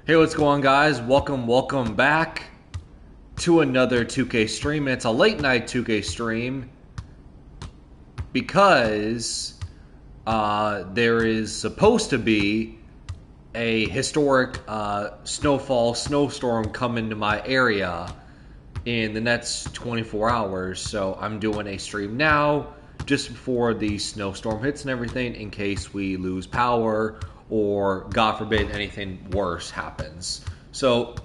Hey, what's going on, guys? Welcome back to another 2K stream. And it's a late night 2K stream because there is supposed to be a historic snowstorm coming to my area in the next 24 hours. So I'm doing a stream now just before the snowstorm hits and everything, in case we lose power or, God forbid, anything worse happens. So,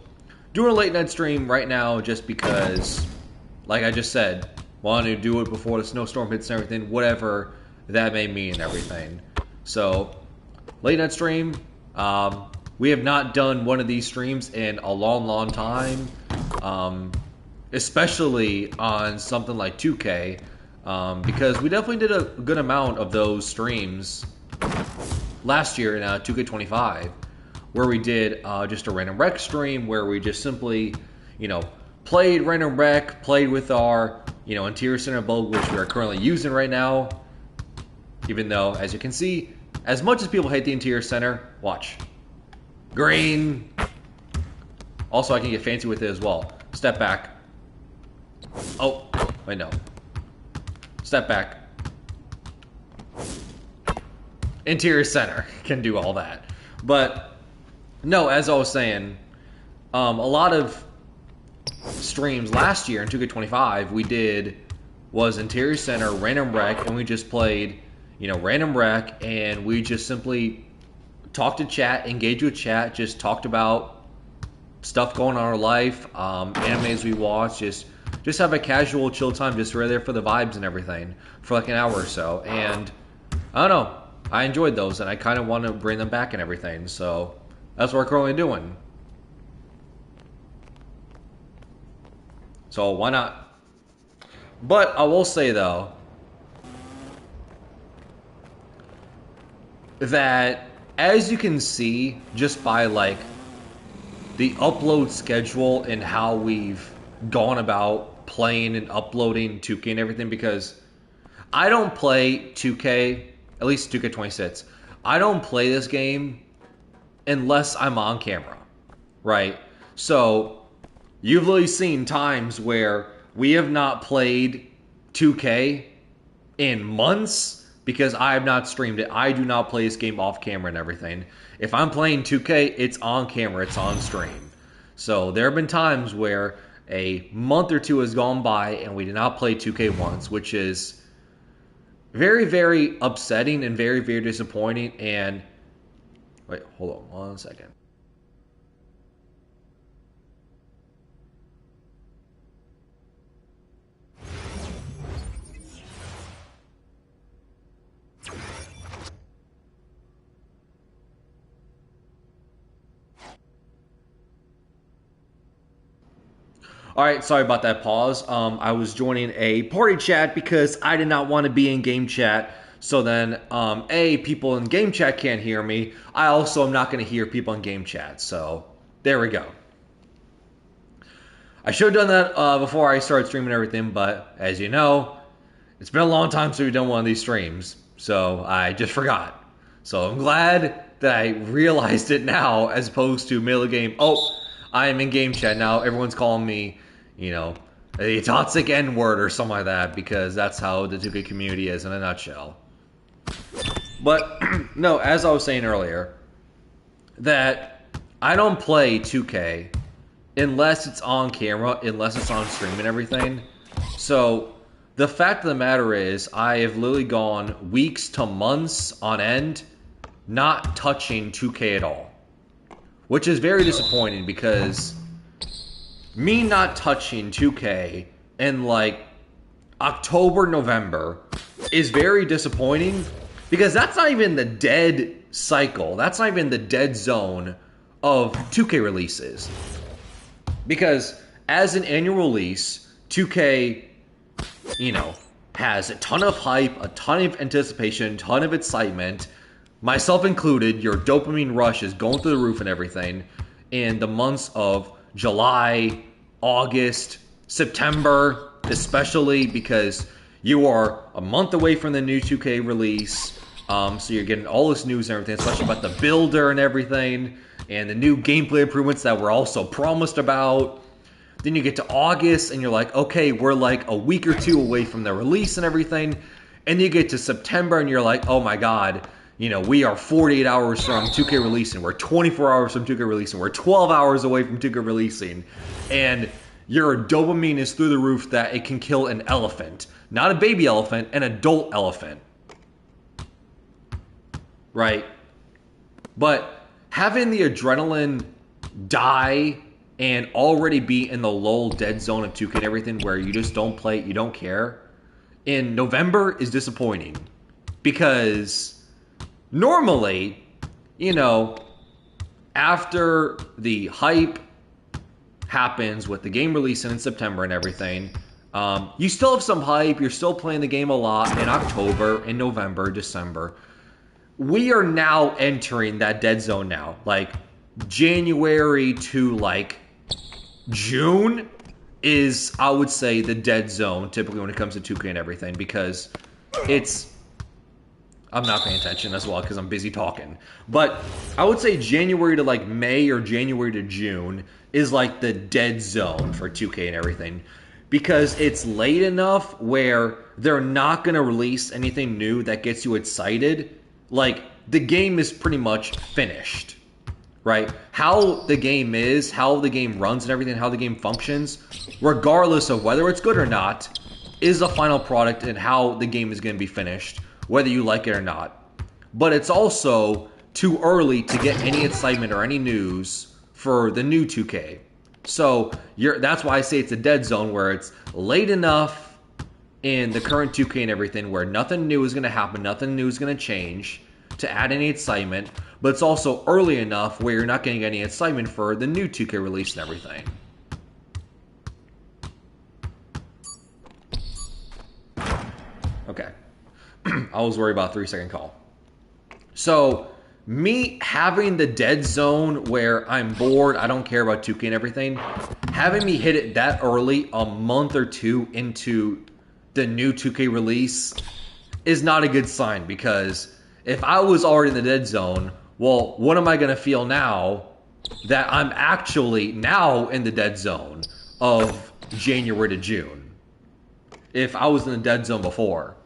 doing a late night stream right now just because, like I just said, wanted to do it before the snowstorm hits and everything, whatever that may mean and everything. So, late night stream. We have not done one of these streams in a long time, especially on something like 2K, because we definitely did a good amount of those streams last year in 2K25, where we did just a random rec stream where we just simply, played random rec, played with our, interior center build, which we are currently using right now. Even though, as you can see, as much as people hate the interior center, watch. Green. Also, I can get fancy with it as well. Step back. Oh, wait, no. Step back. Interior center can do all that. But, no, as I was saying, a lot of streams last year in 2K25 we did was interior center, random rec, and we just played, random rec, and we just simply talked to chat, engaged with chat, just talked about stuff going on in our life, animes we watch, just have a casual chill time, just right there for the vibes and everything for like an hour or so. And I don't know, I enjoyed those, and I kind of want to bring them back and everything, so that's what we're currently doing. So why not? But I will say, though, that as you can see, just by like the upload schedule and how we've gone about playing and uploading 2K and everything, because I don't play 2K, at least 2K26. I don't play this game unless I'm on camera, right? So you've literally seen times where we have not played 2K in months because I have not streamed it. I do not play this game off camera and everything. If I'm playing 2K, it's on camera, it's on stream. So there have been times where a month or two has gone by and we did not play 2K once, which is very, very upsetting and very, very disappointing. And wait, hold on 1 second. Alright, sorry about that pause. I was joining a party chat because I did not want to be in game chat. So then, people in game chat can't hear me. I also am not going to hear people in game chat. So, there we go. I should have done that before I started streaming everything, but as you know, it's been a long time since we've done one of these streams. So, I just forgot. So, I'm glad that I realized it now as opposed to middle of the game. Oh, I am in game chat now. Everyone's calling me, a toxic N-word or something like that, because that's how the 2K community is in a nutshell. But, no, as I was saying earlier, that I don't play 2K unless it's on camera, unless it's on stream and everything. So, the fact of the matter is, I have literally gone weeks to months on end not touching 2K at all. Which is very disappointing, because me not touching 2K in like October, November is very disappointing, because that's not even the dead cycle. That's not even the dead zone of 2K releases. Because as an annual release, 2K, has a ton of hype, a ton of anticipation, a ton of excitement. Myself included, your dopamine rush is going through the roof and everything in the months of July, August, September, especially because you are a month away from the new 2K release. So you're getting all this news and everything, especially about the builder and everything. and the new gameplay improvements that we're also promised about. Then you get to August and you're like, okay, we're like a week or two away from the release and everything. And you get to September and you're like, oh my God, you know, we are 48 hours from 2K releasing. We're 24 hours from 2K releasing. We're 12 hours away from 2K releasing. And your dopamine is through the roof that it can kill an elephant. Not a baby elephant, an adult elephant. Right? But having the adrenaline die and already be in the lull dead zone of 2K and everything where you just don't play it, you don't care, in November is disappointing. Because normally, you know, after the hype happens with the game releasing in September and everything, you still have some hype, you're still playing the game a lot in October, in November, December. We are now entering that dead zone now. Like, January to, like, June is, I would say, the dead zone, typically when it comes to 2K and everything, because it's... I'm not paying attention as well because I'm busy talking. But I would say January to, like, May or January to June is, like, the dead zone for 2K and everything. Because it's late enough where they're not going to release anything new that gets you excited. Like, the game is pretty much finished, right? How the game is, how the game runs and everything, how the game functions, regardless of whether it's good or not, is the final product and how the game is going to be finished, whether you like it or not. But it's also too early to get any excitement or any news for the new 2K. So that's why I say it's a dead zone, where it's late enough in the current 2K and everything where nothing new is going to happen, nothing new is going to change to add any excitement, but it's also early enough where you're not getting any excitement for the new 2K release and everything. Okay. I was worried about a 3-second call. So, me having the dead zone where I'm bored, I don't care about 2K and everything, having me hit it that early, a month or two into the new 2K release, is not a good sign, because if I was already in the dead zone, well, what am I going to feel now that I'm actually now in the dead zone of January to June? If I was in the dead zone before.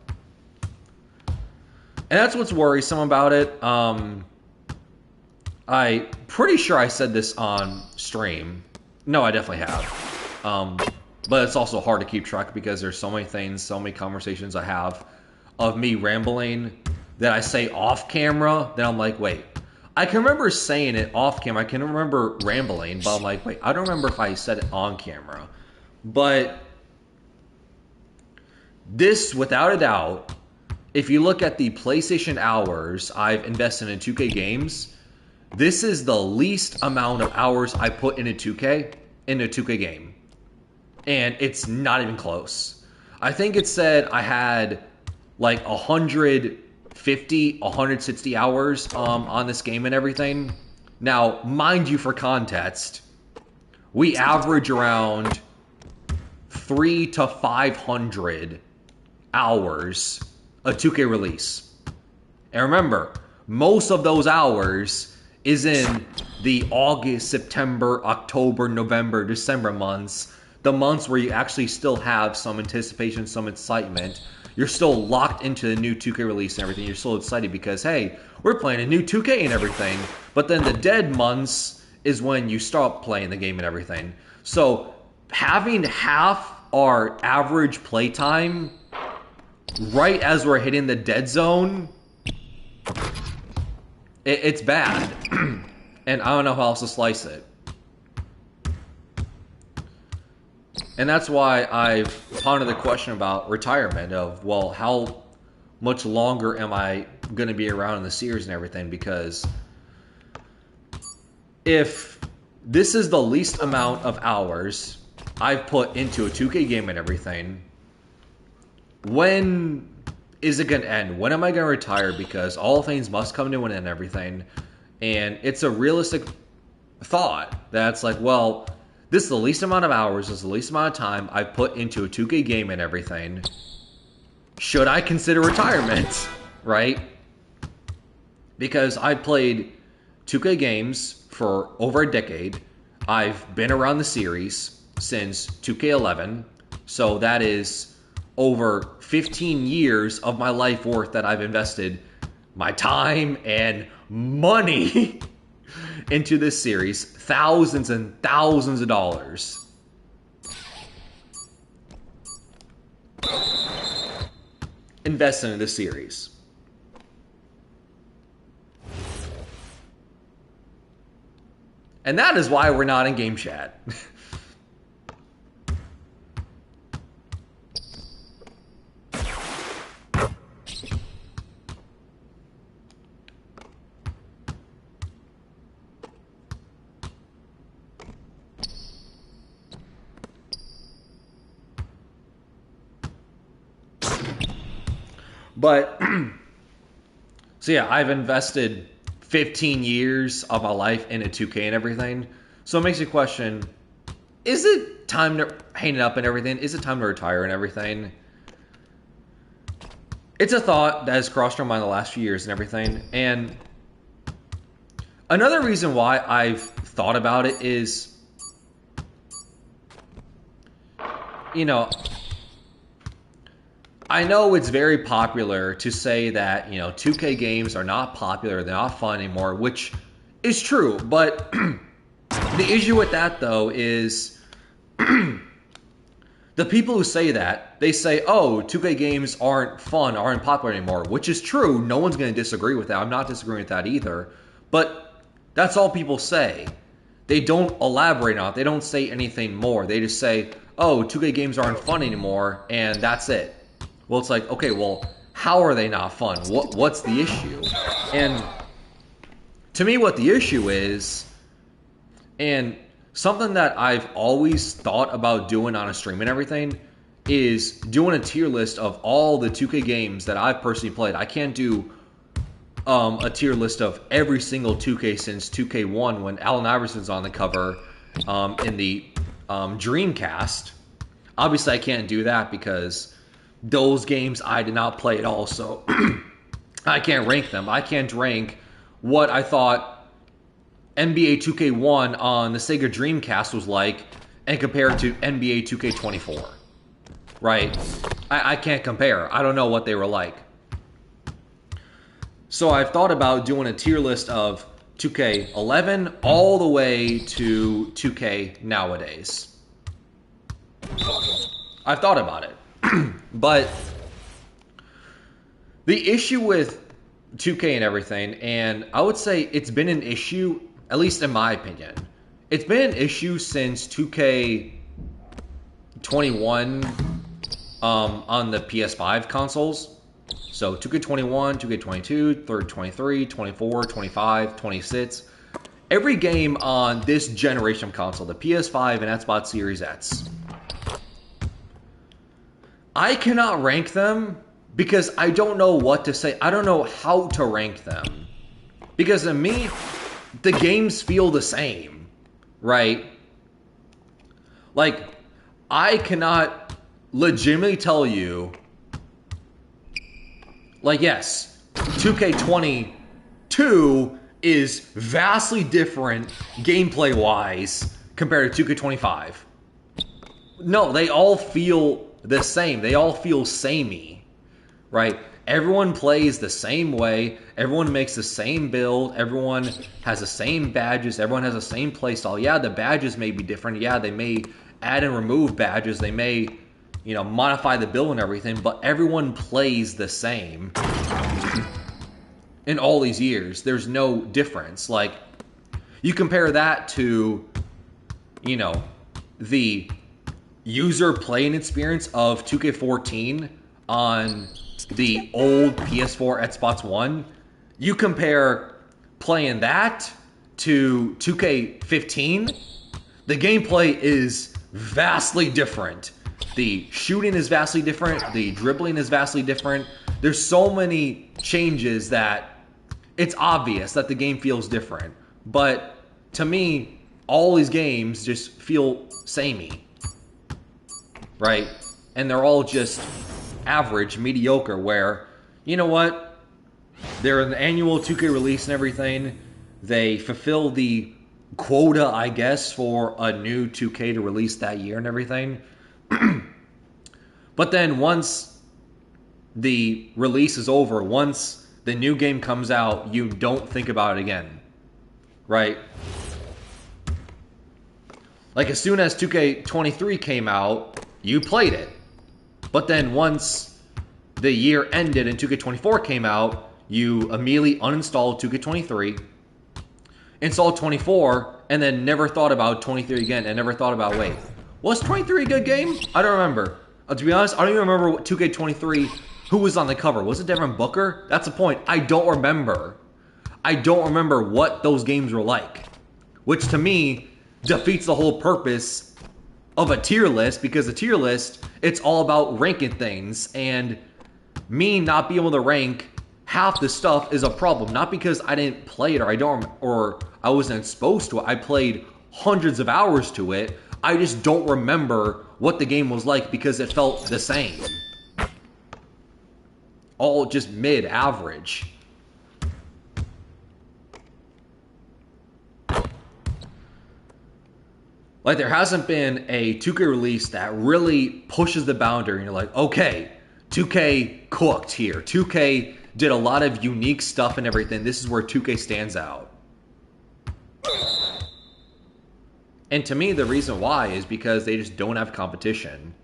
And that's what's worrisome about it. I'm pretty sure I said this on stream. No, I definitely have. But it's also hard to keep track because there's so many things, so many conversations I have of me rambling that I say off camera. Then I'm like, wait, I can remember saying it off camera. I can remember rambling, but I'm like, wait, I don't remember if I said it on camera. But this, without a doubt, if you look at the PlayStation hours I've invested in 2K games, this is the least amount of hours I put into 2K game. And it's not even close. I think it said I had like 150, 160 hours on this game and everything. Now, mind you, for context, we average around 300 to 500 hours a 2K release. And remember, most of those hours is in the August, September, October, November, December months. The months where you actually still have some anticipation, some excitement. You're still locked into the new 2K release and everything. You're still excited because, hey, we're playing a new 2K and everything. But then the dead months is when you stop playing the game and everything. So having half our average playtime right as we're hitting the dead zone, it's bad. And I don't know how else to slice it. And that's why I've pondered the question about retirement of, well, how much longer am I going to be around in the series and everything? Because if this is the least amount of hours I've put into a 2K game and everything, when is it going to end? When am I going to retire? Because all things must come to an end and everything. And it's a realistic thought that's like, well, this is the least amount of hours, this is the least amount of time I put into a 2K game and everything. Should I consider retirement? Right? Because I played 2K games for over a decade. I've been around the series since 2K11, so that is over 15 years of my life worth that I've invested my time and money into this series, thousands and thousands of dollars. Invested in this series. And that is why we're not in game chat. But, so yeah, I've invested 15 years of my life into 2K and everything. So it makes you question, is it time to hang it up and everything? Is it time to retire and everything? It's a thought that has crossed my mind the last few years and everything. And another reason why I've thought about it is, you know, I know it's very popular to say that, 2K games are not popular, they're not fun anymore, which is true. But the issue with that, though, is the people who say that, they say, oh, 2K games aren't fun, aren't popular anymore, which is true. No one's going to disagree with that. I'm not disagreeing with that either. But that's all people say. They don't elaborate on it. They don't say anything more. They just say, oh, 2K games aren't fun anymore, and that's it. Well, it's like, okay, well, how are they not fun? What's the issue? And to me, what the issue is, and something that I've always thought about doing on a stream and everything, is doing a tier list of all the 2K games that I've personally played. I can't do a tier list of every single 2K since 2K1 when Allen Iverson's on the cover in the Dreamcast. Obviously, I can't do that because those games I did not play at all, so I can't rank them. I can't rank what I thought NBA 2K1 on the Sega Dreamcast was like and compare it to NBA 2K24. Right? I can't compare. I don't know what they were like. So I've thought about doing a tier list of 2K11 all the way to 2K nowadays. I've thought about it. But the issue with 2K and everything, and I would say it's been an issue, at least in my opinion, it's been an issue since 2K21 on the PS5 consoles. So 2K21, 2K22, 23, 24, 25, 26. Every game on this generation of console, the PS5 and Xbox Series X, I cannot rank them because I don't know what to say. I don't know how to rank them. Because to me, the games feel the same, right? Like, I cannot legitimately tell you, like, yes, 2K22 is vastly different gameplay-wise compared to 2K25. No, they all feel the same. They all feel samey, right? Everyone plays the same way. Everyone makes the same build. Everyone has the same badges. Everyone has the same playstyle. Yeah, the badges may be different. Yeah, they may add and remove badges. They may, modify the build and everything. But everyone plays the same in all these years. There's no difference. Like, you compare that to, the user playing experience of 2K14 on the old PS4 Xbox One. You compare playing that to 2K15, the gameplay is vastly different. The shooting is vastly different. The dribbling is vastly different. There's so many changes that it's obvious that the game feels different. But to me, all these games just feel samey. Right? And they're all just average, mediocre, where, you know what? They're an annual 2K release and everything. they fulfill the quota, I guess, for a new 2K to release that year and everything. But then once the release is over, once the new game comes out, you don't think about it again, right? Like as soon as 2K23 came out, you played it. But then once the year ended and 2K24 came out, you immediately uninstalled 2K23, installed 24, and then never thought about 23 again, and never thought about, wait, was 23 a good game? I don't remember. To be honest, I don't even remember what 2K23, who was on the cover. Was it Devin Booker? That's the point. I don't remember. I don't remember what those games were like. Which to me defeats the whole purpose of a tier list, because a tier list, it's all about ranking things, and me not being able to rank half the stuff is a problem. Not because I didn't play it or I wasn't exposed to it. I played hundreds of hours to it. I just don't remember what the game was like because it felt the same. All just mid-average. Like, there hasn't been a 2K release that really pushes the boundary and you're like, okay, 2K cooked here. 2K did a lot of unique stuff and everything. This is where 2K stands out. And to me, the reason why is because they just don't have competition.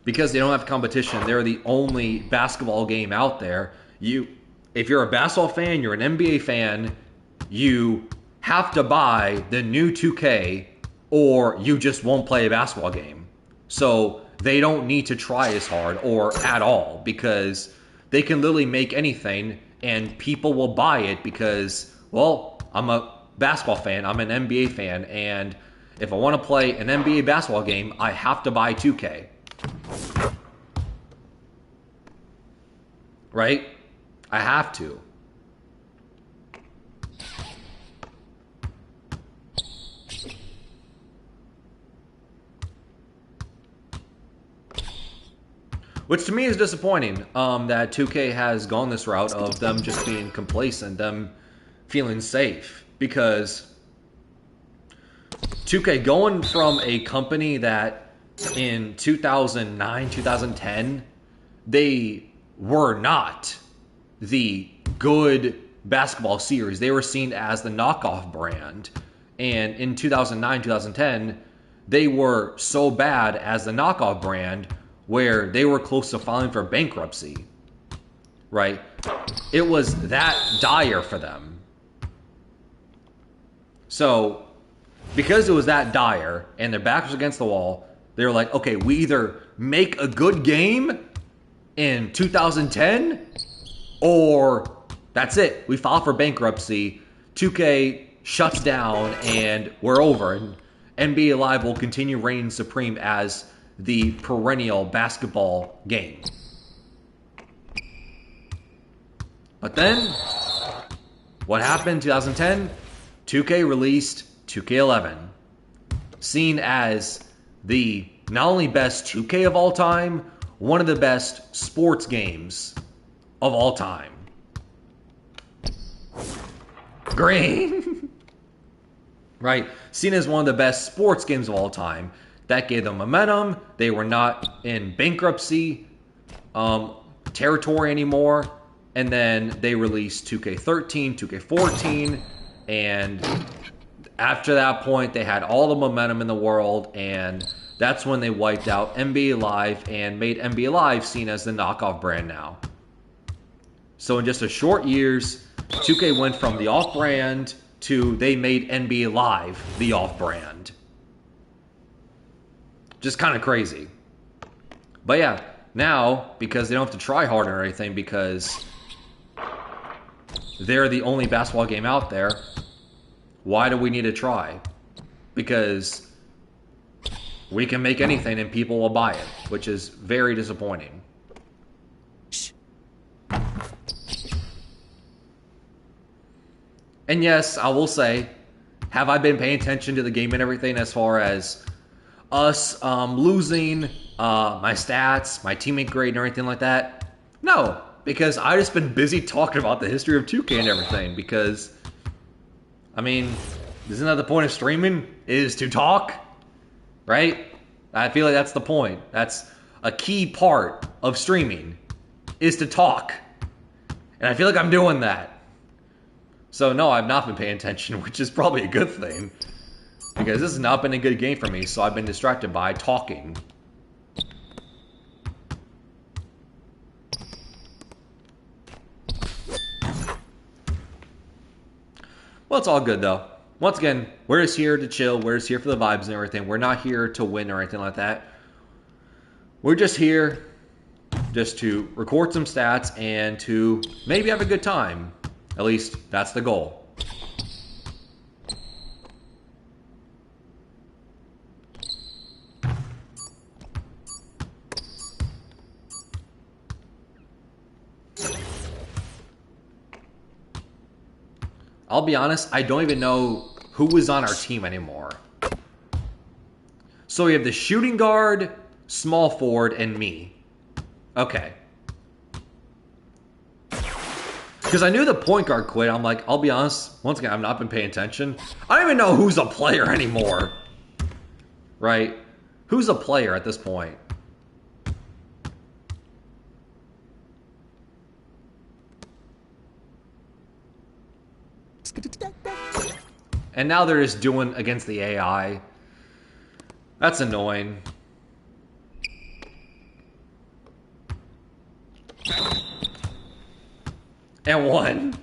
Because they don't have competition, they're the only basketball game out there. If you're a basketball fan, you're an NBA fan, you have to buy the new 2K or you just won't play a basketball game. So they don't need to try as hard or at all, because they can literally make anything and people will buy it because, well, I'm a basketball fan, I'm an NBA fan, and if I want to play an NBA basketball game, I have to buy 2K. Right? I have to. Which to me is disappointing, that 2K has gone this route of them just being complacent, them feeling safe. Because 2K going from a company that in 2009, 2010, they were not the good basketball series. They were seen as the knockoff brand. And in 2009, 2010, they were so bad as the knockoff brand where they were close to filing for bankruptcy, right? It was that dire for them. So, because it was that dire and their back was against the wall, they were like, okay, we either make a good game in 2010 or that's it. We file for bankruptcy, 2K shuts down, and we're over. And NBA Live will continue reigning supreme as the perennial basketball game. But then, what happened in 2010? 2K released 2K11, seen as the not only best 2K of all time, one of the best sports games of all time. Green! Right? Seen as one of the best sports games of all time. That gave them momentum. They were not in bankruptcy territory anymore. And then they released 2K13, 2K14. And after that point, they had all the momentum in the world. And that's when they wiped out NBA Live and made NBA Live seen as the knockoff brand now. So in just a short years, 2K went from the off-brand to they made NBA Live the off-brand. Just kind of crazy. But yeah, now, because they don't have to try harder or anything, because they're the only basketball game out there, why do we need to try? Because we can make anything and people will buy it, which is very disappointing. And yes, I will say, have I been paying attention to the game and everything as far as us losing my stats, my teammate grade, and everything like that? No, because I just been busy talking about the history of 2K and everything. Because, I mean, isn't that the point of streaming? Is to talk, right? I feel like that's the point. That's a key part of streaming, is to talk. And I feel like I'm doing that. So no, I've not been paying attention, which is probably a good thing. Because this has not been a good game for me, so I've been distracted by talking. Well, it's all good though. Once again, we're just here to chill, we're just here for the vibes and everything. We're not here to win or anything like that. We're just here just to record some stats and to maybe have a good time. At least, that's the goal. I'll be honest, I don't even know who was on our team anymore. So we have the shooting guard, small forward, and me. Okay. Because I knew the point guard quit. I'm like, I'll be honest, once again, I've not been paying attention. I don't even know who's a player anymore. Right? Who's a player at this point? And now they're just doing against the AI. That's annoying. And one.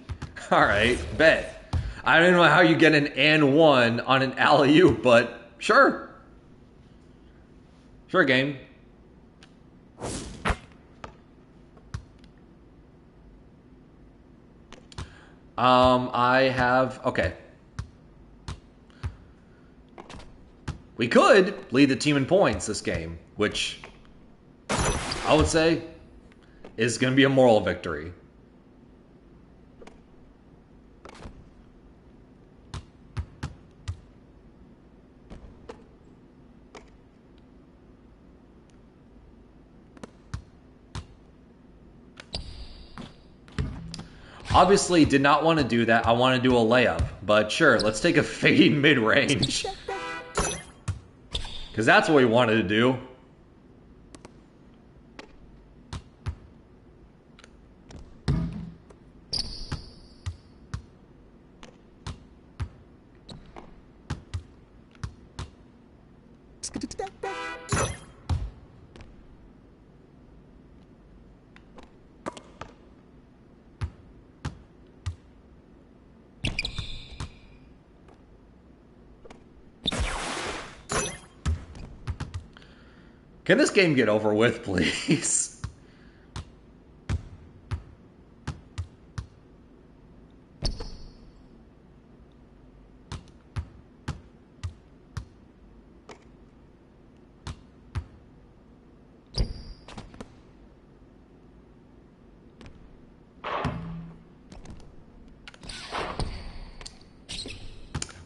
Alright, bet. I don't even know how you get an and one on an alley-oop, but sure. Sure, game. I have... Okay. We could lead the team in points this game, which I would say is going to be a moral victory. Obviously, did not want to do that. I want to do a layup. But sure, let's take a fade mid-range. Because that's what we wanted to do. Can this game get over with, please?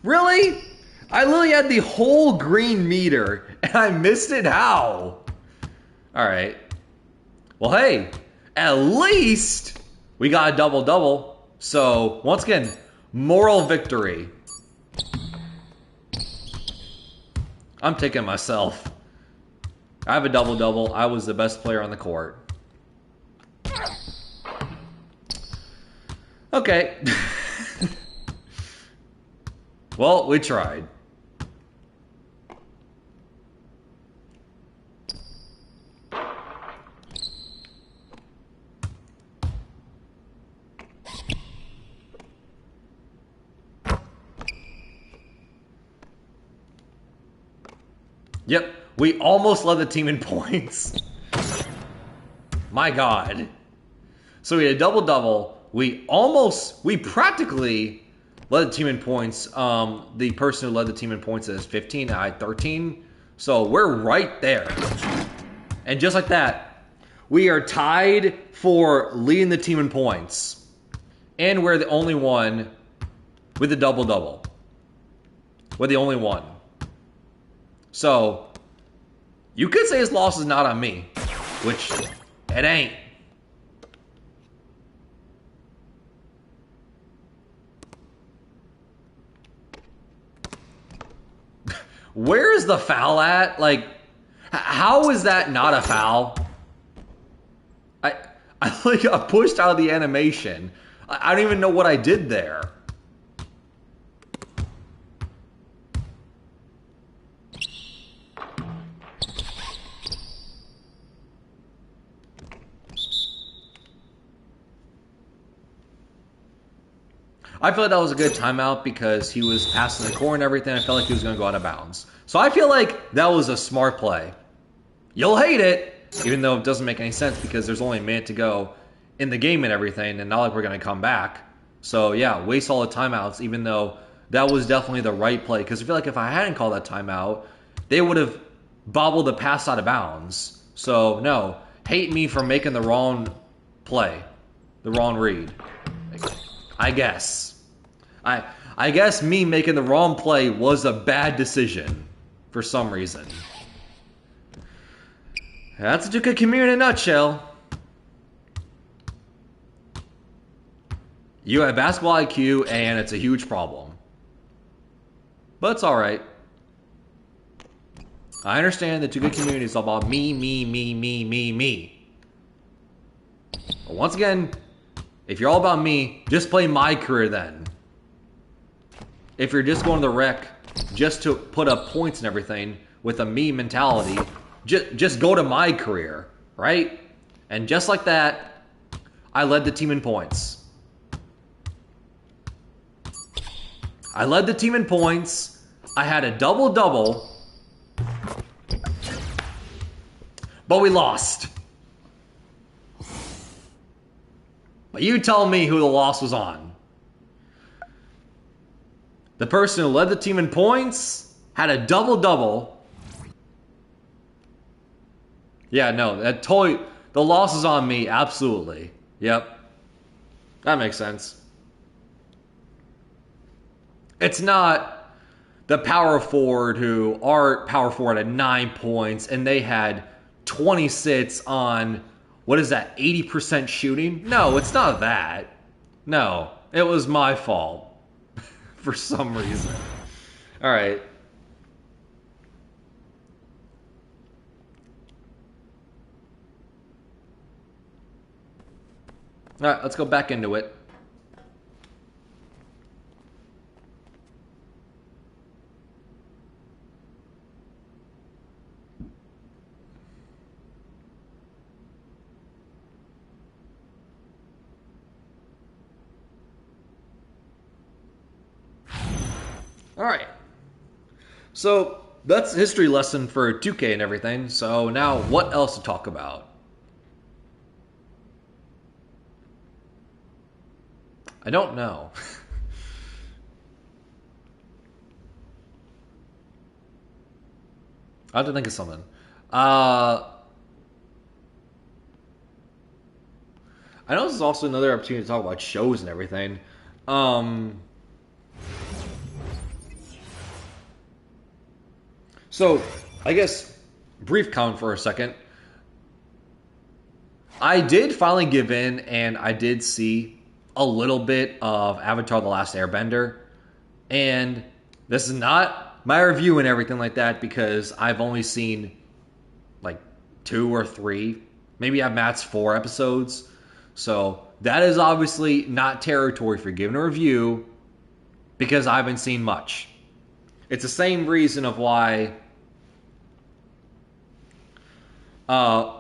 Really? I literally had the whole green meter, and I missed it? How? Alright. Well, hey, at least we got a double-double. So, once again, moral victory. I'm taking myself. I have a double-double. I was the best player on the court. Okay. Well, we tried. Yep, we almost led the team in points. My God. So we had a double-double. We practically led the team in points. The person who led the team in points is 15, I had 13. So we're right there. And just like that, we are tied for leading the team in points. And we're the only one with a double-double. We're the only one. So, you could say his loss is not on me, which it ain't. Where is the foul at? Like, how is that not a foul? I I pushed out of the animation. I don't even know what I did there. I feel like that was a good timeout because he was passing the core and everything. I felt like he was going to go out of bounds. So I feel like that was a smart play. You'll hate it, even though it doesn't make any sense because there's only a minute to go in the game and everything, and not like we're going to come back. So yeah, waste all the timeouts, even though that was definitely the right play. Because I feel like if I hadn't called that timeout, they would have bobbled the pass out of bounds. So no, hate me for making the wrong play, the wrong read. I guess. I guess me making the wrong play was a bad decision for some reason. That's a 2K community in a nutshell. You have basketball IQ and it's a huge problem. But it's alright. I understand the 2K community is all about me. But once again, if you're all about me, just play my career then. If you're just going to the rec just to put up points and everything with a me mentality, just go to my career, right? And just like that, I led the team in points. I led the team in points. I had a double-double. But we lost. But you tell me who the loss was on. The person who led the team in points had a double-double. Yeah, no, that totally, the loss is on me, absolutely. Yep. That makes sense. It's not the power forward who are power forward at 9 points and they had 26 on, what is that, 80% shooting? No, it's not that. No, it was my fault. For some reason. Alright. Alright, let's go back into it. Alright. So, that's a history lesson for 2K and everything. So, now what else to talk about? I don't know. I have to think of something. I know this is also another opportunity to talk about shows and everything. So, I guess, brief count for a second. I did finally give in, and I did see a little bit of Avatar: The Last Airbender. And this is not my review and everything like that, because I've only seen, like, 2 or 3, maybe at max 4 episodes. So, that is obviously not territory for giving a review, because I haven't seen much. It's the same reason of why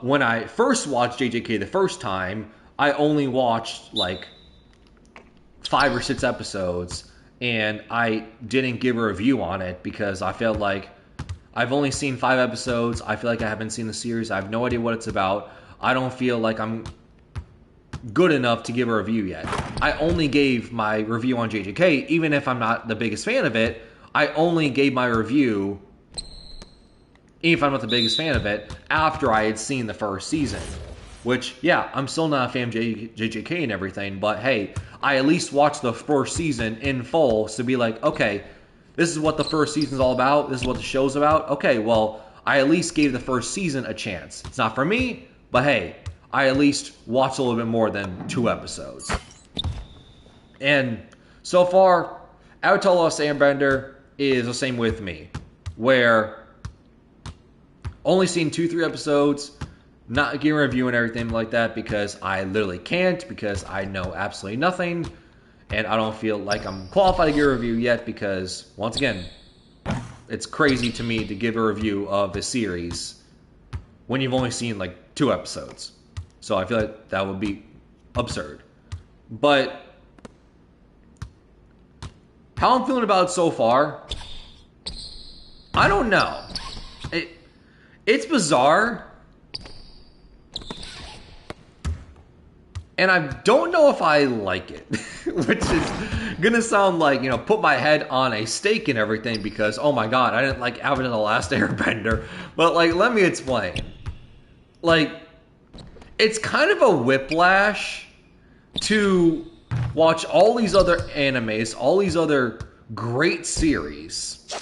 when I first watched JJK the first time, I only watched like 5 or 6 episodes, and I didn't give a review on it because I felt like I've only seen 5 episodes. I feel like I haven't seen the series. I have no idea what it's about. I don't feel like I'm good enough to give a review yet. I only gave my review on JJK, even if I'm not the biggest fan of it. I only gave my review, even if I'm not the biggest fan of it, after I had seen the first season. Which, yeah, I'm still not a fan of JJK and everything, but hey, I at least watched the first season in full to be like, okay, this is what the first season's all about, this is what the show's about. Okay, well, I at least gave the first season a chance. It's not for me, but hey, I at least watched a little bit more than 2 episodes. And so far, Avatar: The Last Airbender is the same with me. where only seen 2-3 episodes, not giving a review and everything like that because I literally can't, because I know absolutely nothing, and I don't feel like I'm qualified to give a review yet because, once again, it's crazy to me to give a review of a series when you've only seen like 2 episodes. So I feel like that would be absurd. But how I'm feeling about it so far, I don't know. It's bizarre. And I don't know if I like it. Which is going to sound like, put my head on a stake and everything because, oh my god, I didn't like Avatar: The Last Airbender. But, let me explain. It's kind of a whiplash to watch all these other animes, all these other great series,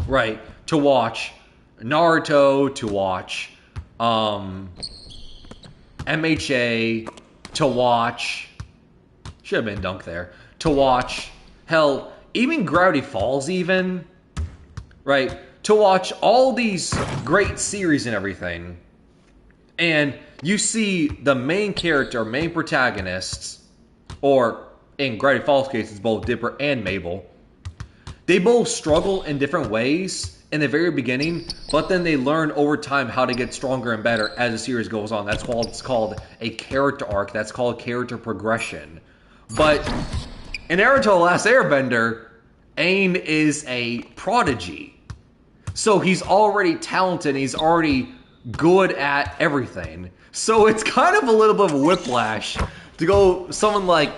right? To watch Naruto, to watch MHA, to watch, should have been Dunk there, to watch, hell, even Gravity Falls even, right? To watch all these great series and everything, and you see the main character, main protagonists, or in Gravity Falls case, it's both Dipper and Mabel. They both struggle in different ways in the very beginning, but then they learn over time how to get stronger and better as the series goes on. It's called a character arc. That's called character progression. But in Naruto: The Last Airbender, Aang is a prodigy. So he's already talented, he's already good at everything. So it's kind of a little bit of a whiplash to go someone like,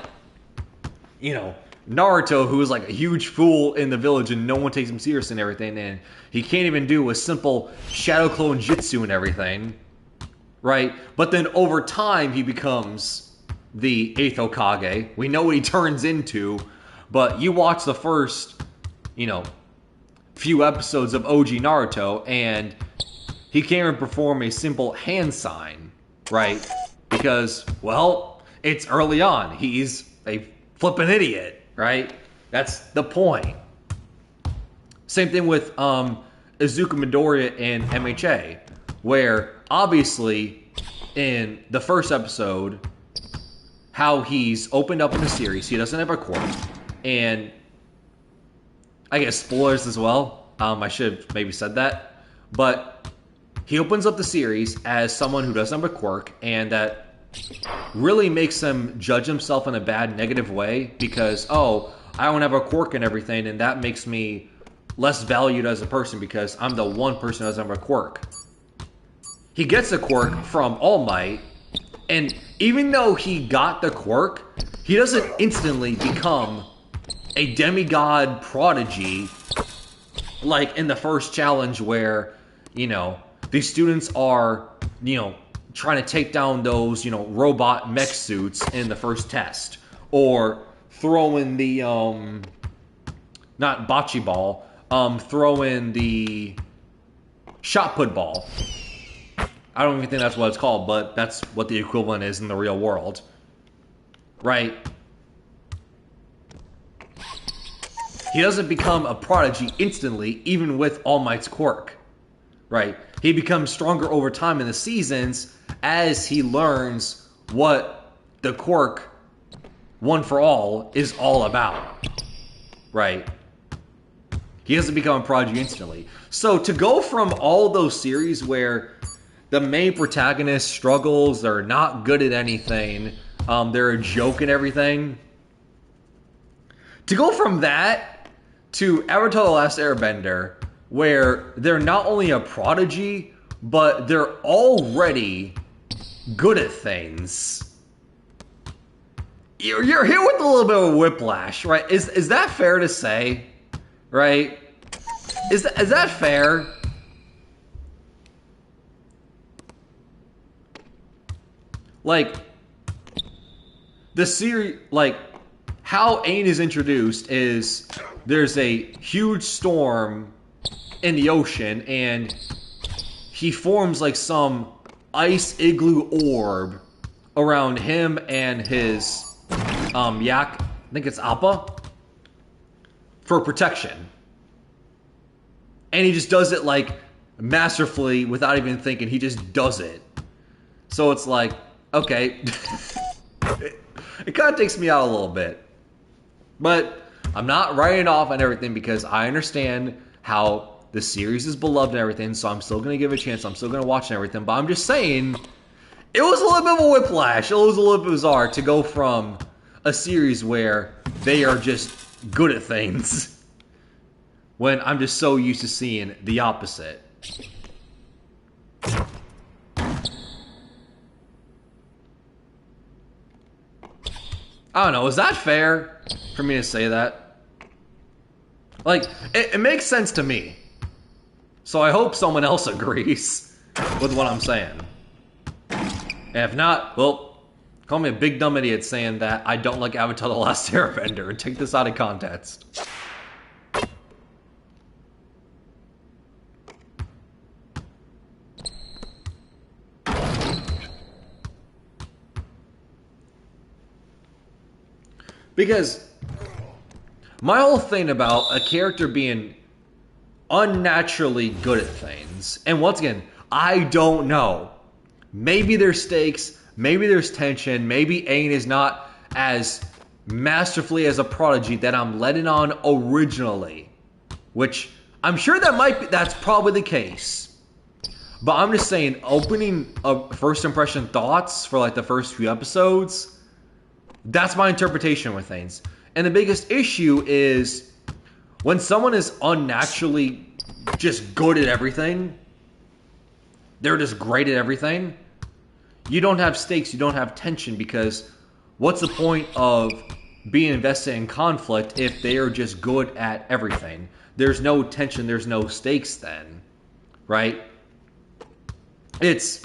Naruto, who is like a huge fool in the village and no one takes him serious and everything, and he can't even do a simple shadow clone jutsu and everything, right? But then over time he becomes the 8th Hokage. We know what he turns into, but you watch the first, few episodes of OG Naruto and he can't even perform a simple hand sign, right? Because, well, it's early on. He's a flippin' idiot, right? That's the point. Same thing with Izuku Midoriya in MHA, where obviously in the first episode, how he's opened up in the series, he doesn't have a quirk, and I guess spoilers as well. I should have maybe said that, but he opens up the series as someone who doesn't have a quirk, and that really makes him judge himself in a bad, negative way because, oh, I don't have a quirk and everything, and that makes me less valued as a person because I'm the one person who doesn't have a quirk. He gets a quirk from All Might, and even though he got the quirk, he doesn't instantly become a demigod prodigy like in the first challenge where, these students are, trying to take down those, robot mech suits in the first test. Or throwing the, not bocce ball, throwing the shot put ball. I don't even think that's what it's called, but that's what the equivalent is in the real world. Right? He doesn't become a prodigy instantly, even with All Might's quirk. Right? He becomes stronger over time in the seasons as he learns what the quirk, one for all, is all about. Right? He doesn't become a prodigy instantly. So to go from all those series where the main protagonist struggles, they're not good at anything, they're a joke and everything, to go from that to Avatar: The Last Airbender, where they're not only a prodigy, but they're already good at things. You're here with a little bit of a whiplash, right? Is that fair to say? Right? Is that fair? The series, how Aang is introduced is there's a huge storm in the ocean, and he forms some ice igloo orb around him and his yak, I think it's Appa, for protection. And he just does it like masterfully without even thinking. He just does it. So it's like, okay. It kind of takes me out a little bit. But I'm not writing off on everything because I understand how the series is beloved and everything. So I'm still going to give it a chance. I'm still going to watch and everything. But I'm just saying, it was a little bit of a whiplash. It was a little bit bizarre to go from a series where they are just good at things when I'm just so used to seeing the opposite. I don't know, is that fair for me to say that? Like, it makes sense to me. So I hope someone else agrees with what I'm saying. And if not, well, call me a big dumb idiot saying that I don't like Avatar: The Last Airbender and take this out of context. Because my whole thing about a character being unnaturally good at things, and once again, I don't know. Maybe there's stakes, maybe there's tension, maybe Aang is not as masterfully as a prodigy that I'm letting on originally. Which, I'm sure that's probably the case. But I'm just saying, opening first impression thoughts for like the first few episodes, that's my interpretation with things. And the biggest issue is when someone is unnaturally just good at everything, they're just great at everything, you don't have stakes, you don't have tension, because what's the point of being invested in conflict if they are just good at everything? There's no tension, there's no stakes then, right? It's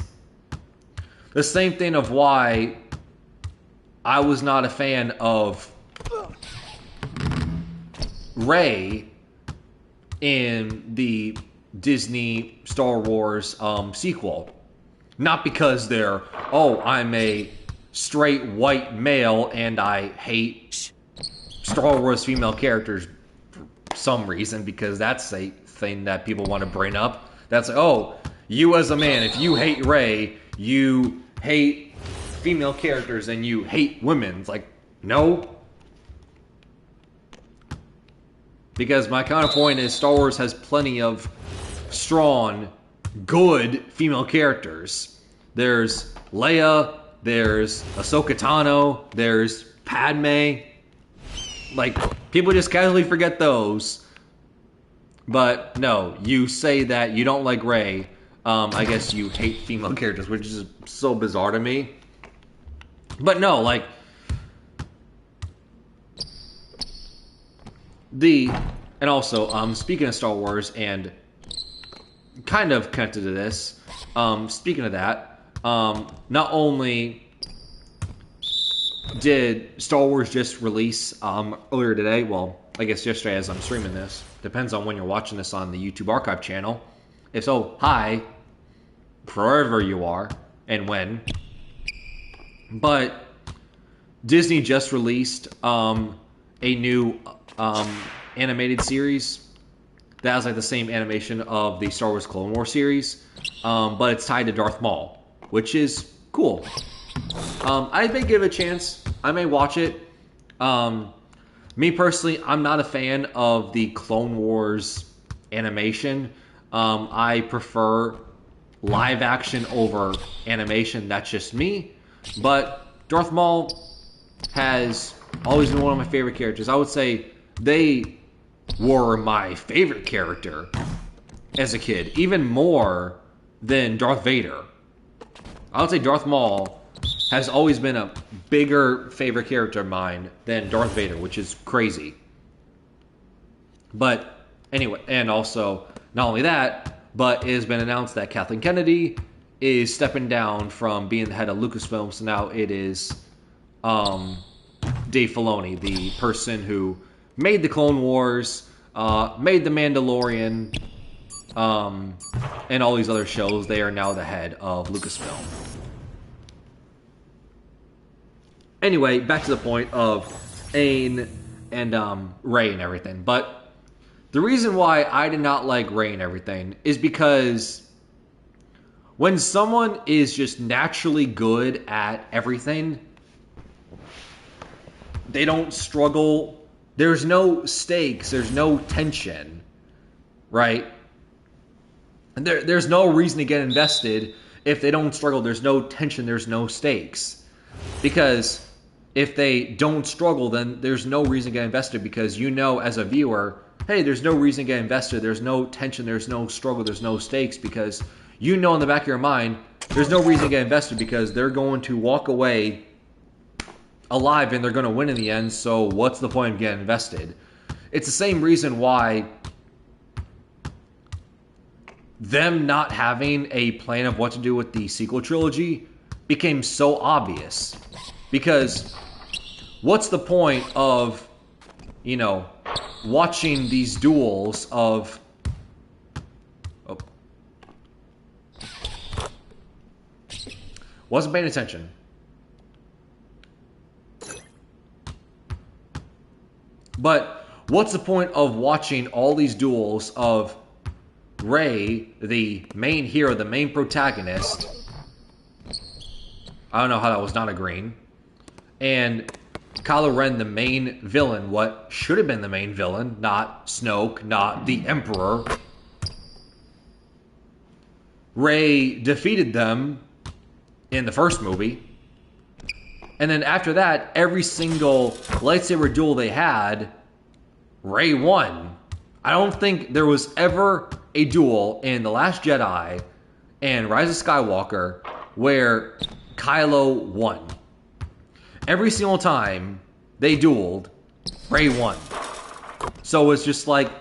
the same thing of why I was not a fan of Rey in the Disney Star Wars sequel. Not because they're, oh, I'm a straight white male and I hate Star Wars female characters for some reason, because that's a thing that people want to bring up. That's like, oh, you as a man, if you hate Rey, you hate female characters and you hate women. It's like, no. Because my counterpoint is Star Wars has plenty of strong, good female characters. There's Leia, there's Ahsoka Tano, there's Padme. Like, people just casually forget those. But no, you say that you don't like Rey. I guess you hate female characters, which is so bizarre to me. But no, like, and also, speaking of Star Wars, and kind of connected to this, speaking of that, not only did Star Wars just release earlier today, well, I guess yesterday as I'm streaming this, depends on when you're watching this on the YouTube archive channel. If so, hi, wherever you are, and when. But Disney just released a new animated series that has like the same animation of the Star Wars Clone Wars series, but it's tied to Darth Maul, which is cool. I may give it a chance. I may watch it. Me personally, I'm not a fan of the Clone Wars animation. I prefer live action over animation. That's just me. But Darth Maul has always been one of my favorite characters. I would say they were my favorite character as a kid, even more than Darth Vader. I would say Darth Maul has always been a bigger favorite character of mine than Darth Vader, which is crazy. But anyway, and also, not only that, but it has been announced that Kathleen Kennedy is stepping down from being the head of Lucasfilm, so now it is Dave Filoni, the person who made the Clone Wars, made The Mandalorian, and all these other shows. They are now the head of Lucasfilm. Anyway, back to the point of Aang and Rey and everything. But The reason why I did not like Rey and everything is because when someone is just naturally good at everything, they don't struggle. There's no stakes. There's no tension, right? And there's no reason to get invested if they don't struggle. There's no tension. There's no stakes. Because if they don't struggle, then there's no reason to get invested because you know as a viewer, hey, there's no reason to get invested. There's no tension. There's no struggle. There's no stakes because you know in the back of your mind, there's no reason to get invested because they're going to walk away alive and they're going to win in the end. So what's the point of getting invested? It's the same reason why them not having a plan of what to do with the sequel trilogy became so obvious. Because what's the point of, you know, watching these duels of... Oh. Wasn't paying attention. But what's the point of watching all these duels of Rey, the main hero, the main protagonist? I don't know how that was not a green. And Kylo Ren, the main villain, what should have been the main villain, not Snoke, not the Emperor. Rey defeated them in the first movie. And then after that, every single lightsaber duel they had, Rey won. I don't think there was ever a duel in The Last Jedi and Rise of Skywalker where Kylo won. Every single time they dueled, Rey won. So it's just like,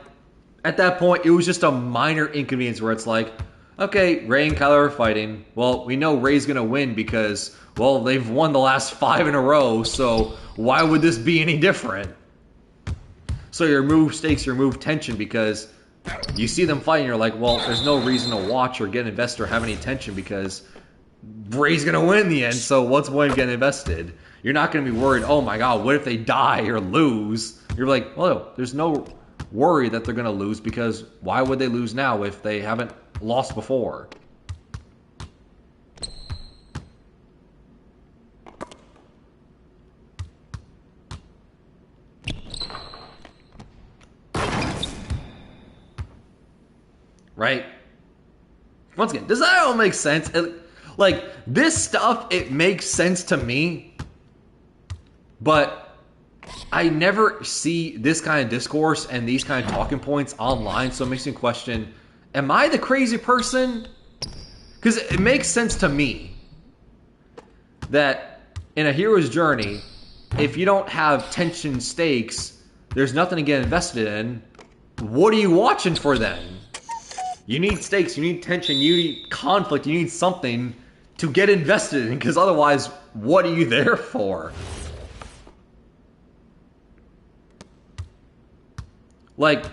at that point, it was just a minor inconvenience where it's like, okay, Rey and Kylo are fighting. Well, we know Rey's going to win because, well, they've won the last 5 in a row, so why would this be any different? So you remove stakes, you remove tension because you see them fighting, you're like, well, there's no reason to watch or get invested or have any tension because Rey's going to win in the end, so what's the point of getting invested? You're not going to be worried, oh my god, what if they die or lose? You're like, well, there's no worry that they're going to lose because why would they lose now if they haven't lost before? Right? Once again, does that all make sense? Like, this stuff, it makes sense to me, but I never see this kind of discourse and these kind of talking points online, so it makes me question, am I the crazy person? Because it makes sense to me that in a hero's journey, if you don't have tension stakes, there's nothing to get invested in. What are you watching for then? You need stakes, you need tension, you need conflict, you need something to get invested in, because otherwise, what are you there for? Like,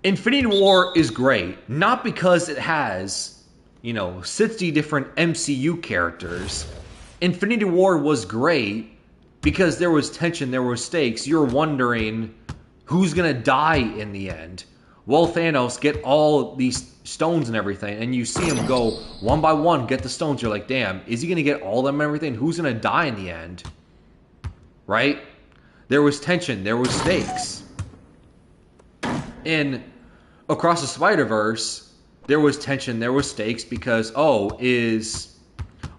Infinity War is great, not because it has, 60 different MCU characters. Infinity War was great because there was tension, there were stakes. You're wondering who's gonna die in the end. Will Thanos get all these stones and everything, and you see him go one by one, get the stones. You're like, damn, is he gonna get all of them and everything? Who's gonna die in the end? Right? There was tension, there was stakes. In Across the Spider-Verse, there was tension, there was stakes because, is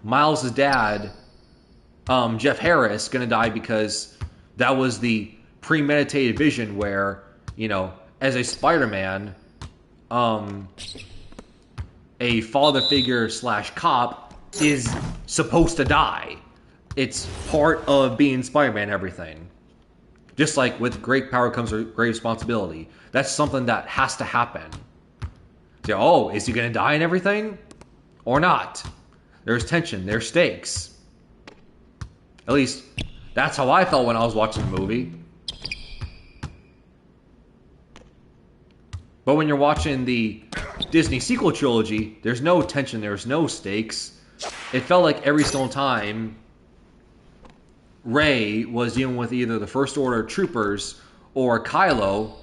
Miles' dad, Jeff Harris, gonna die because that was the premeditated vision where, as a Spider-Man, a father figure / cop is supposed to die. It's part of being Spider-Man and everything. Just like with great power comes great responsibility. That's something that has to happen. So, is he going to die and everything? Or not? There's tension, there's stakes. At least, that's how I felt when I was watching the movie. But when you're watching the Disney sequel trilogy, there's no tension, there's no stakes. It felt like every single time Rey was dealing with either the First Order troopers or Kylo,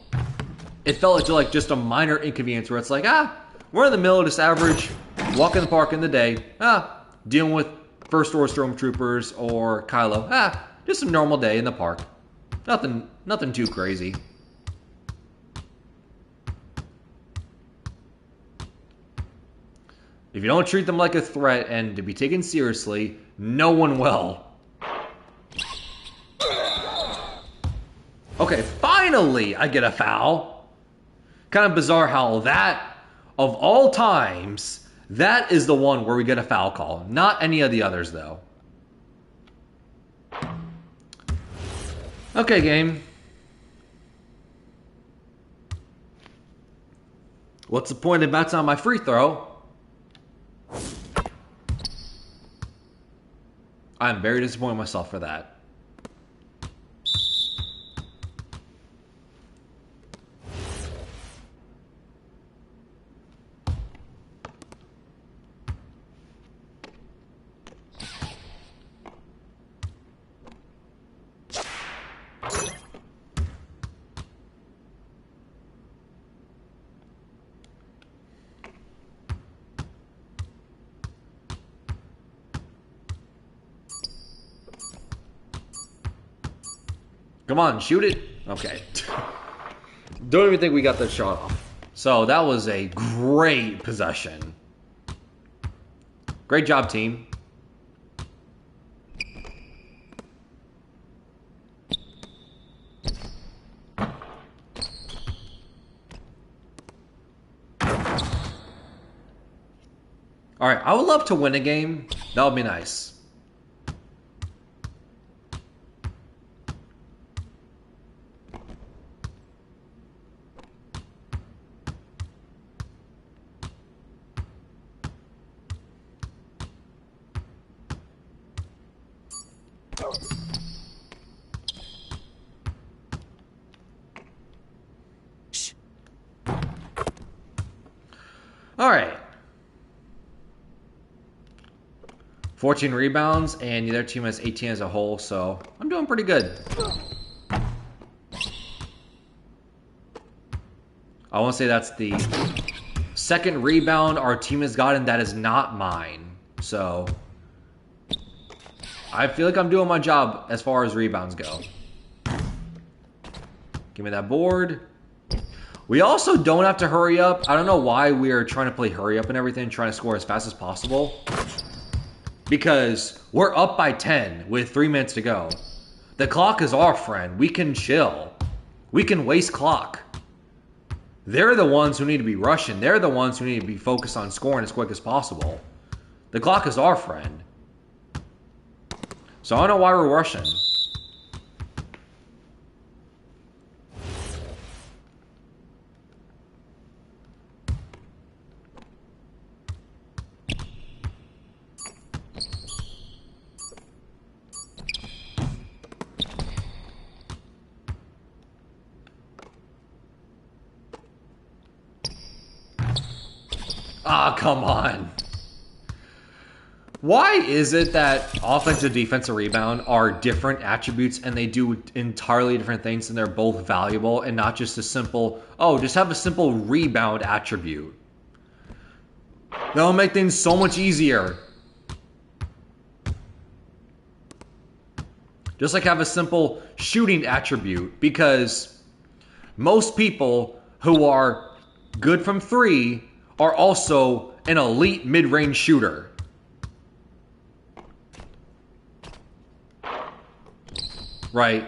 it felt like just a minor inconvenience where it's like, we're in the middle of this average walk in the park in the day, dealing with first order stormtroopers or Kylo, just a normal day in the park. Nothing too crazy. If you don't treat them like a threat and to be taken seriously, no one will. Okay, finally I get a foul. Kind of bizarre how that, of all times, that is the one where we get a foul call. Not any of the others, though. Okay, game. What's the point of bouncing on my free throw? I'm very disappointed in myself for that. Come on, shoot it. Okay. Don't even think we got that shot off. So that was a great possession. Great job, team. All right, I would love to win a game. That would be nice. All right. 14 rebounds, and the other team has 18 as a whole, so I'm doing pretty good. I want to say that's the second rebound our team has gotten that is not mine. So I feel like I'm doing my job as far as rebounds go. Give me that board. We also don't have to hurry up. I don't know why we are trying to play hurry up and everything, trying to score as fast as possible. Because we're up by 10 with 3 minutes to go. The clock is our friend. We can chill. We can waste clock. They're the ones who need to be rushing. They're the ones who need to be focused on scoring as quick as possible. The clock is our friend. So I don't know why we're rushing. Ah, come on. Why is it that offensive, defensive rebound are different attributes and they do entirely different things and they're both valuable and not just a simple, just have a simple rebound attribute? That'll make things so much easier. Just like have a simple shooting attribute, because most people who are good from 3 are also an elite mid-range shooter. Right?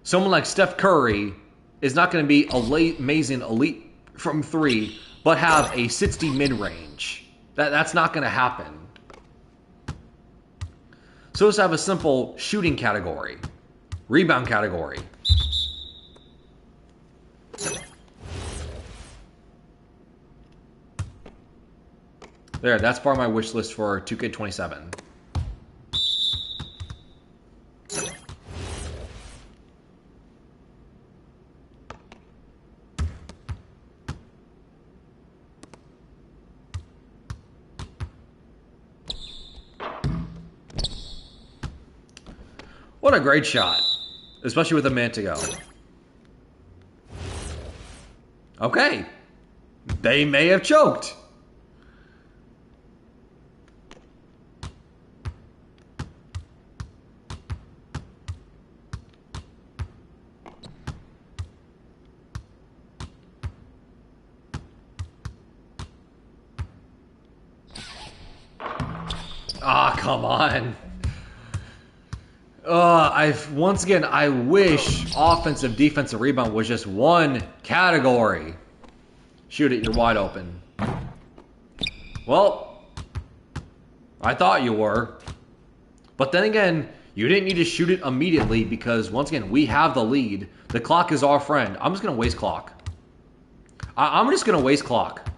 Someone like Steph Curry is not going to be amazing elite from 3, but have a 60 mid-range. That's not going to happen. So let's have a simple shooting category, rebound category. There, that's part of my wish list for 2K27. What a great shot, especially with a minute to go. Okay. They may have choked. Ah, come on. Once again, I wish offensive, defensive rebound was just one category. Shoot it, you're wide open. Well, I thought you were. But then again, you didn't need to shoot it immediately because, once again, we have the lead. The clock is our friend. I'm just going to waste clock. I'm just going to waste clock.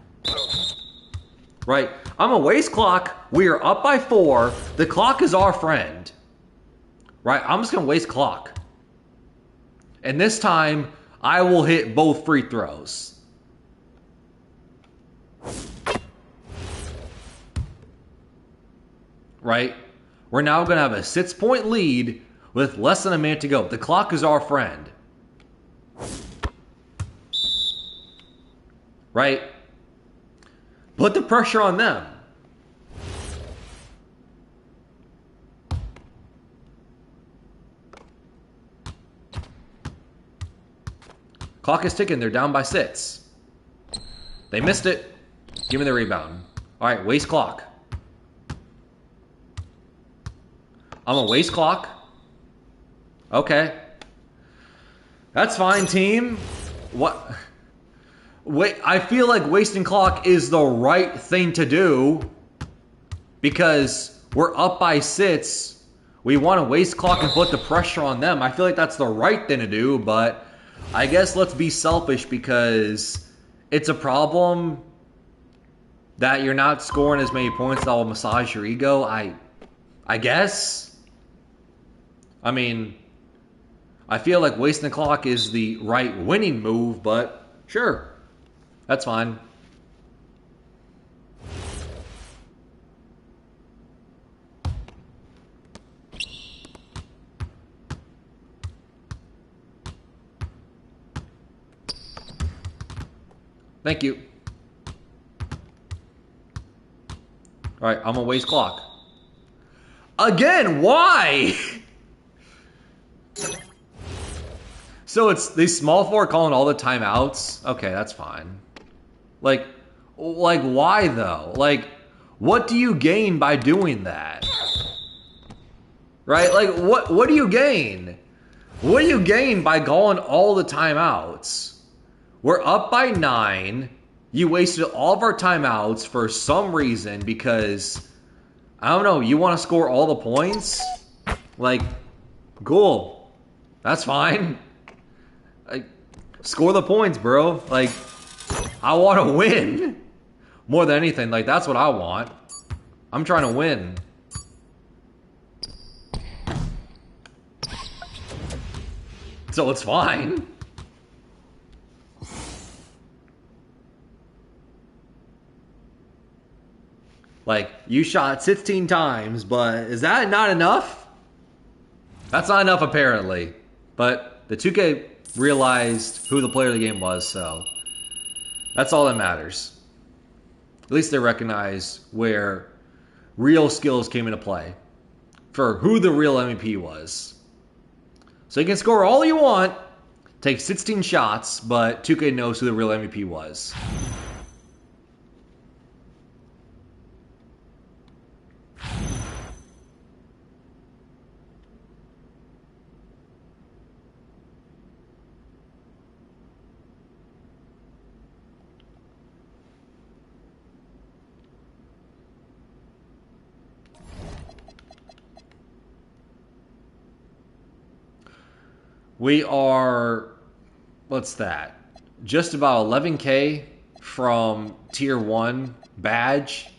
Right? I'm going to waste clock. We are up by 4. The clock is our friend. Right? I'm just going to waste clock. And this time, I will hit both free throws. Right? We're now going to have a 6-point lead with less than a minute to go. The clock is our friend. Right? Put the pressure on them. Clock is ticking. They're down by 6. They missed it. Give me the rebound. All right, waste clock. I'm going to waste clock. Okay. That's fine, team. What? Wait, I feel like wasting clock is the right thing to do because we're up by 6. We want to waste clock and put the pressure on them. I feel like that's the right thing to do, but I guess let's be selfish because it's a problem that you're not scoring as many points that will massage your ego. I guess. I mean, I feel like wasting the clock is the right winning move, but sure. That's fine. Thank you. All right, I'm gonna waste clock. Again, why? So it's these small forward calling all the timeouts. Okay, that's fine. Like why though? Like, what do you gain by doing that? Right? Like, what do you gain? What do you gain by calling all the timeouts? We're up by 9. You wasted all of our timeouts for some reason because, I don't know, you want to score all the points? Like, cool. That's fine. Like, score the points, bro. Like, I want to win. More than anything, like, that's what I want. I'm trying to win. So it's fine. Like, you shot 16 times, but is that not enough? That's not enough, apparently. But the 2K realized who the player of the game was, so that's all that matters. At least they recognize where real skills came into play for who the real MVP was. So you can score all you want, take 16 shots, but 2K knows who the real MVP was. We are, what's that? Just about 11K from tier 1 badge.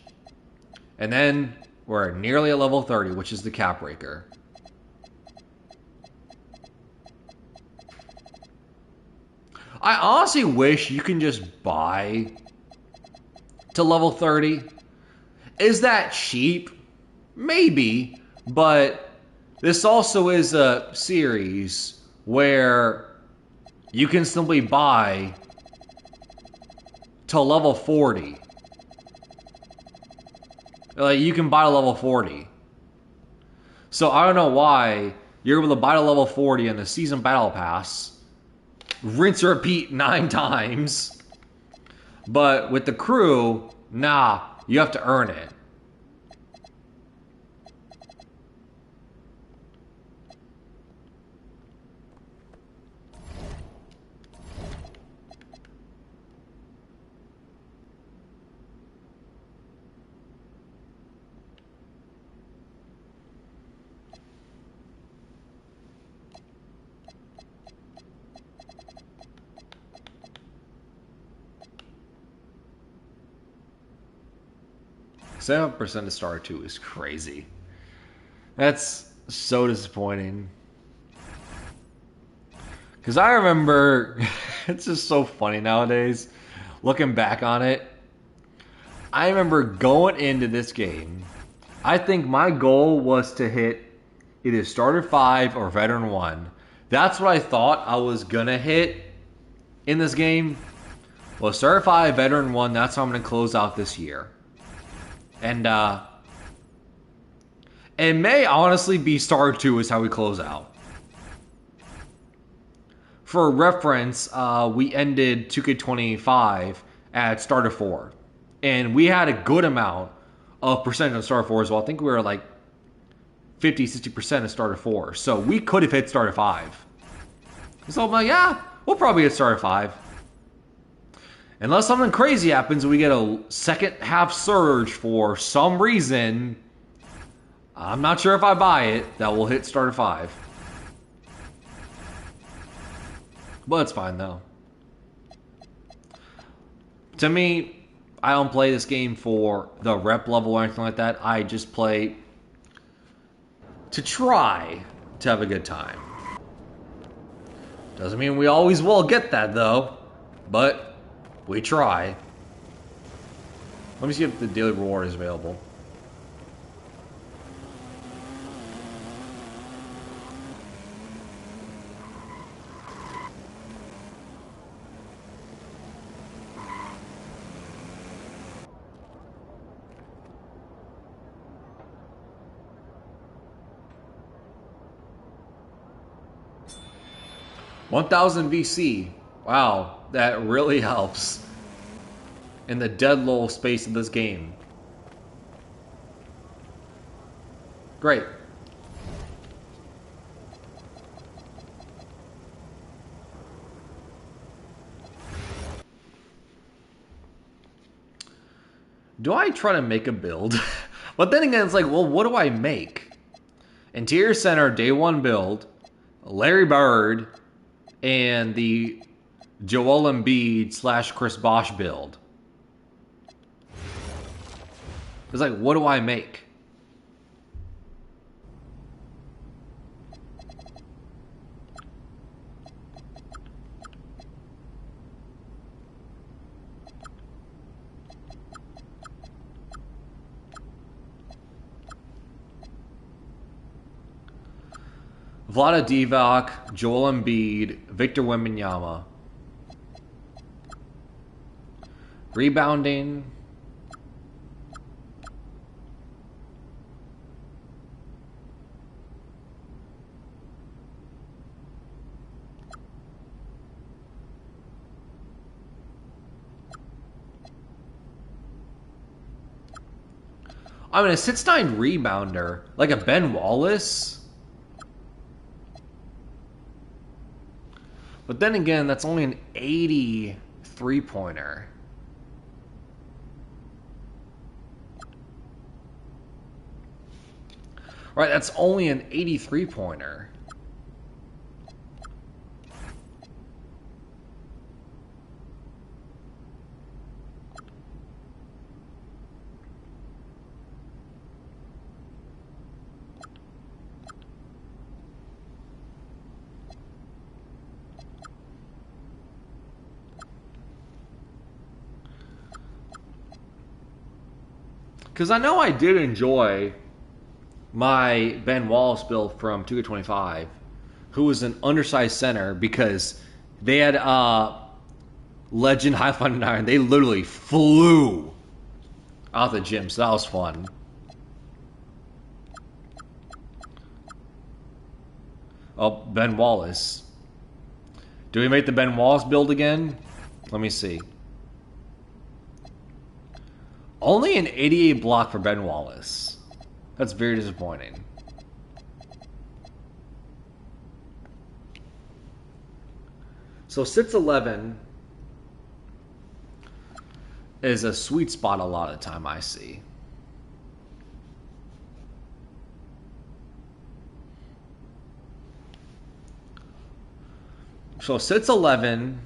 And then we're nearly at level 30, which is the cap breaker. I honestly wish you can just buy to level 30. Is that cheap? Maybe, but this also is a series where you can simply buy to level 40. Like, you can buy to level 40. So I don't know why you're able to buy to level 40 in the season battle pass, rinse and repeat 9 times, but with the crew, nah, you have to earn it. Seven percent of Star 2 is crazy. That's so disappointing. Because I remember, it's just so funny nowadays, looking back on it. I remember going into this game, I think my goal was to hit either Starter 5 or Veteran 1. That's what I thought I was going to hit in this game. Well, Starter 5, Veteran 1, that's how I'm going to close out this year. And it may honestly be Starter 2 is how we close out. For reference, we ended 2K25 at Starter 4. And we had a good amount of percentage of Starter 4 as well. I think we were like 50-60% of Starter 4. So we could have hit Starter 5. So I'm like, yeah, we'll probably hit Starter 5. Unless something crazy happens and we get a second half surge for some reason, I'm not sure if I buy it that we'll hit Starter 5. But it's fine though. To me, I don't play this game for the rep level or anything like that. I just play to try to have a good time. Doesn't mean we always will get that though, but we try. Let me see if the daily reward is available. $1,000 VC. Wow, that really helps in the dead lull space of this game. Great. Do I try to make a build? But then again, it's like, well, what do I make? Interior center, day 1 build, Larry Bird, and the Joel Embiid / Chris Bosh build. It's like, what do I make? Vlada Divac, Joel Embiid, Victor Wembanyama. Rebounding. I mean, a 6'9" rebounder, like a Ben Wallace. But then again, that's only an 80 three-pointer. Right, that's only an 80 three-pointer. Because I know I did enjoy my Ben Wallace build from 2K25, who was an undersized center because they had Legend High-Flying Iron. They literally flew out the gym, so that was fun. Oh, Ben Wallace. Do we make the Ben Wallace build again? Let me see. Only an 88 block for Ben Wallace. That's very disappointing. So 6'11" is a sweet spot a lot of the time I see. So 6'11".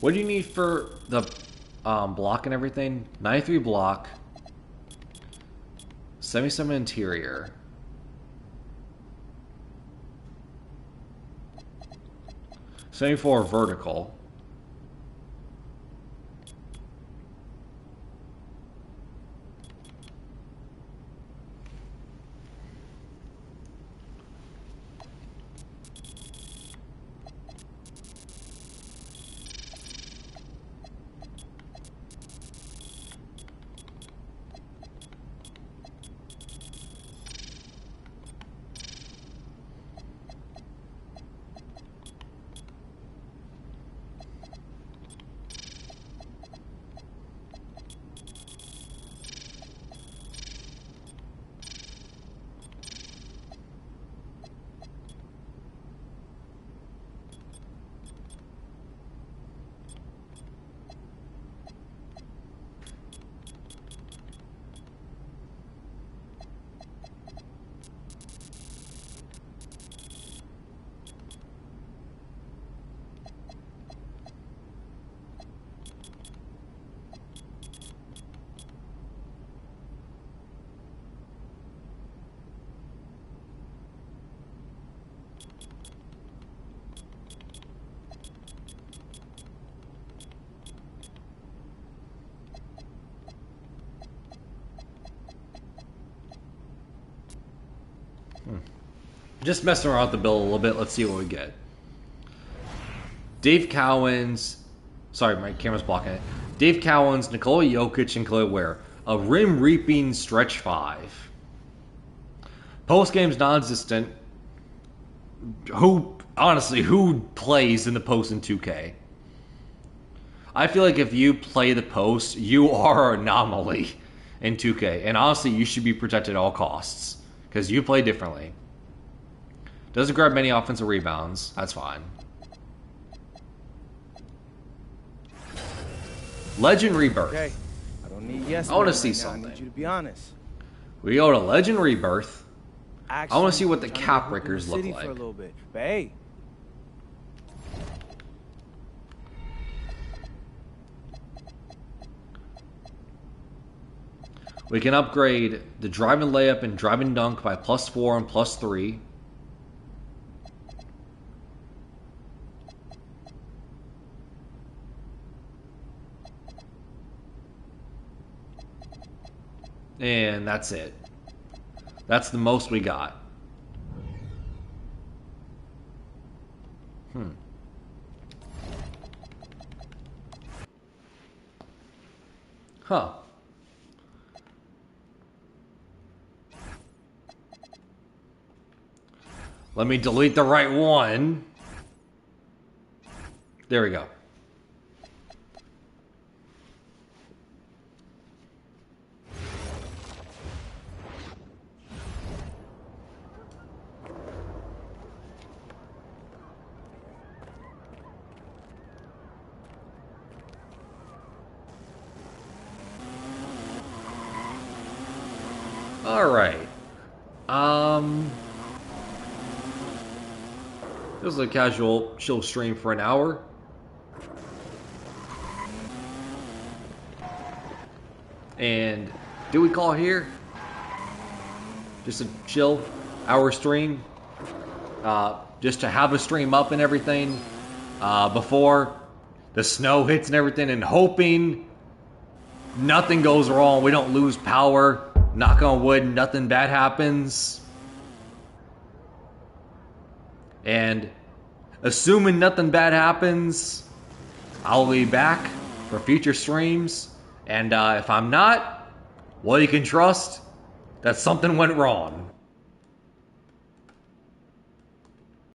What do you need for the block and everything? 93 block, 77 interior, 74 vertical. Just messing around with the build a little bit. Let's see what we get. Dave Cowens. Sorry, my camera's blocking it. Dave Cowens, Nikola Jokic, and Clay Ware. A rim reaping stretch 5. Post game's non-existent. Honestly, who plays in the post in 2K? I feel like if you play the post, you are an anomaly in 2K. And honestly, you should be protected at all costs. Because you play differently. Doesn't grab many offensive rebounds. That's fine. Legend Rebirth. Okay. I don't need yes. I want to see something. I need you to be honest. We go to Legend Rebirth. Actually, I want to see what the cap breakers look like. For a little bit. But hey. We can upgrade the driving layup and driving dunk by +4 and +3. And that's it. That's the most we got. Huh. Let me delete the right one. There we go. Alright. This is a casual chill stream for an hour. And do we call here? Just a chill hour stream. Just to have a stream up and everything before the snow hits and everything, and hoping nothing goes wrong. We don't lose power. Knock on wood, nothing bad happens. And assuming nothing bad happens, I'll be back for future streams. And if I'm not, well, you can trust that something went wrong.